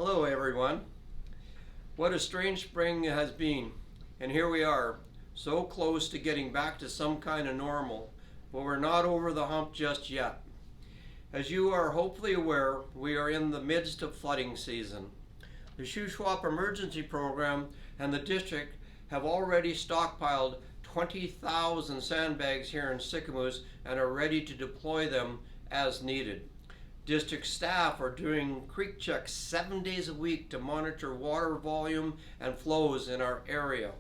Hello everyone. What a strange spring it has been, and here we are, so close to getting back to some kind of normal, but we're not over the hump just yet. As you are hopefully aware, we are in the midst of flooding season. The Shuswap Emergency Program and the district have already stockpiled 20,000 sandbags here in Sicamous and are ready to deploy them as needed. District staff are doing creek checks 7 days a week to monitor water volume and flows in our area.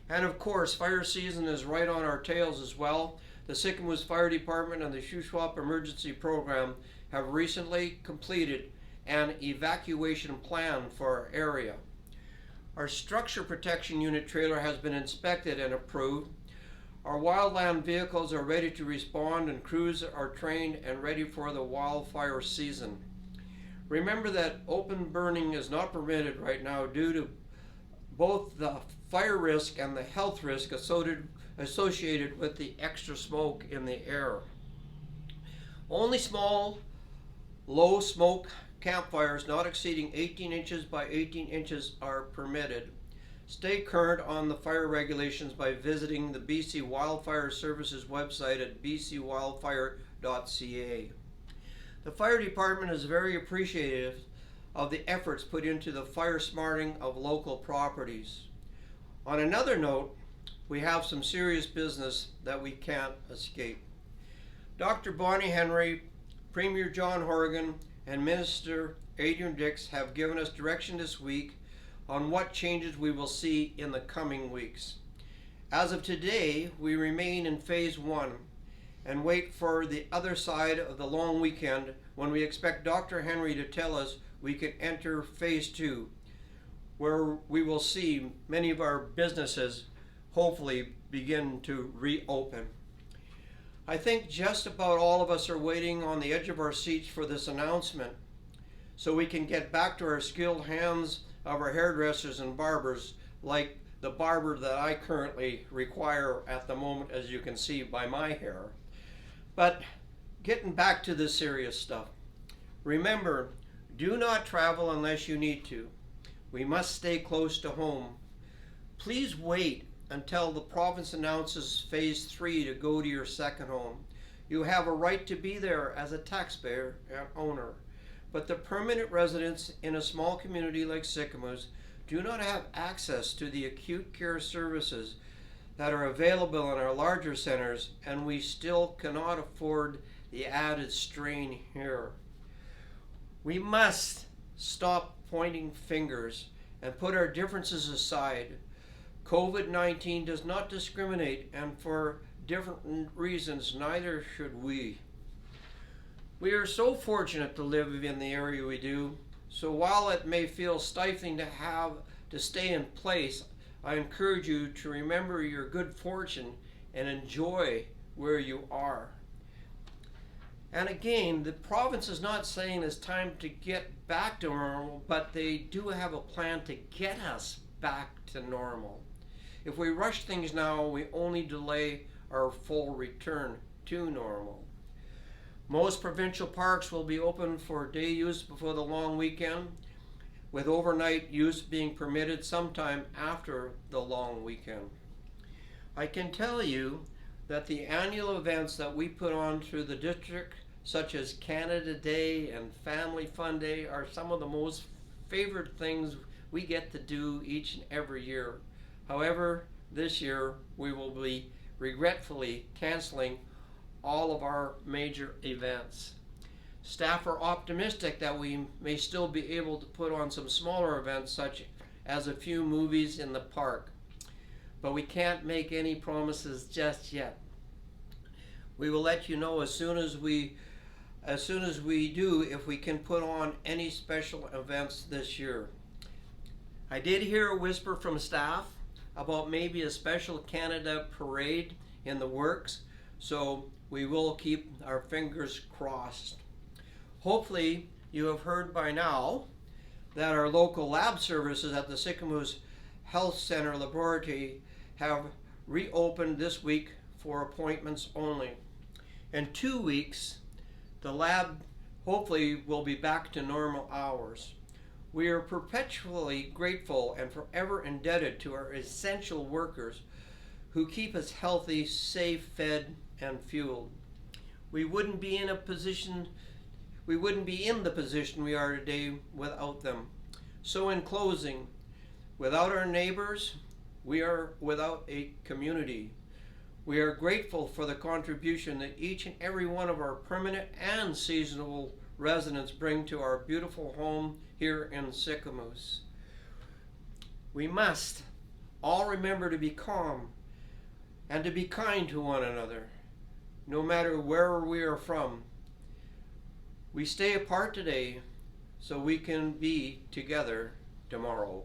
And of course, fire season is right on our tails as well. The Sicamous Fire Department and the Shuswap Emergency Program have recently completed an evacuation plan for our area. Our structure protection unit trailer has been inspected and approved. Our wildland vehicles are ready to respond and crews are trained and ready for the wildfire season. Remember that open burning is not permitted right now due to both the fire risk and the health risk associated with the extra smoke in the air. Only small, low smoke campfires not exceeding 18 inches by 18 inches are permitted. Stay current on the fire regulations by visiting the BC Wildfire Services website at bcwildfire.ca. The fire department is very appreciative of the efforts put into the fire smarting of local properties. On another note, we have some serious business that we can't escape. Dr. Bonnie Henry, Premier John Horgan, and Minister Adrian Dix have given us direction this week on what changes we will see in the coming weeks. As of today, we remain in phase 1 and wait for the other side of the long weekend when we expect Dr. Henry to tell us we can enter phase 2, where we will see many of our businesses hopefully begin to reopen. I think just about all of us are waiting on the edge of our seats for this announcement so we can get back to our skilled hands of our hairdressers and barbers, like the barber that I currently require at the moment, as you can see by my hair. But getting back to the serious stuff, remember, do not travel unless you need to. We must stay close to home. Please wait until the province announces phase 3 to go to your second home. You have a right to be there as a taxpayer and owner. But the permanent residents in a small community like Sicamous do not have access to the acute care services that are available in our larger centers, and we still cannot afford the added strain here. We must stop pointing fingers and put our differences aside. COVID-19 does not discriminate, and for different reasons, neither should we. We are so fortunate to live in the area we do, so while it may feel stifling to have to stay in place, I encourage you to remember your good fortune and enjoy where you are. And again, the province is not saying it's time to get back to normal, but they do have a plan to get us back to normal. If we rush things now, we only delay our full return to normal. Most provincial parks will be open for day use before the long weekend, with overnight use being permitted sometime after the long weekend. I can tell you that the annual events that we put on through the district, such as Canada Day and Family Fun Day, are some of the most favorite things we get to do each and every year. However, this year we will be regretfully canceling all of our major events. Staff are optimistic that we may still be able to put on some smaller events, such as a few movies in the park, but we can't make any promises just yet. We will let you know as soon as we do if we can put on any special events this year. I did hear a whisper from staff about maybe a special Canada parade in the works, so we will keep our fingers crossed. Hopefully you have heard by now that our local lab services at the Sicamous Health Center Laboratory have reopened this week for appointments only. In 2 weeks, the lab hopefully will be back to normal hours. We are perpetually grateful and forever indebted to our essential workers who keep us healthy, safe, fed, and fueled. We wouldn't be in the position we are today without them. So in closing, without our neighbors, we are without a community. We are grateful for the contribution that each and every one of our permanent and seasonal residents bring to our beautiful home here in Sicamous. We must all remember to be calm and to be kind to one another, no matter where we are from. We stay apart today so we can be together tomorrow.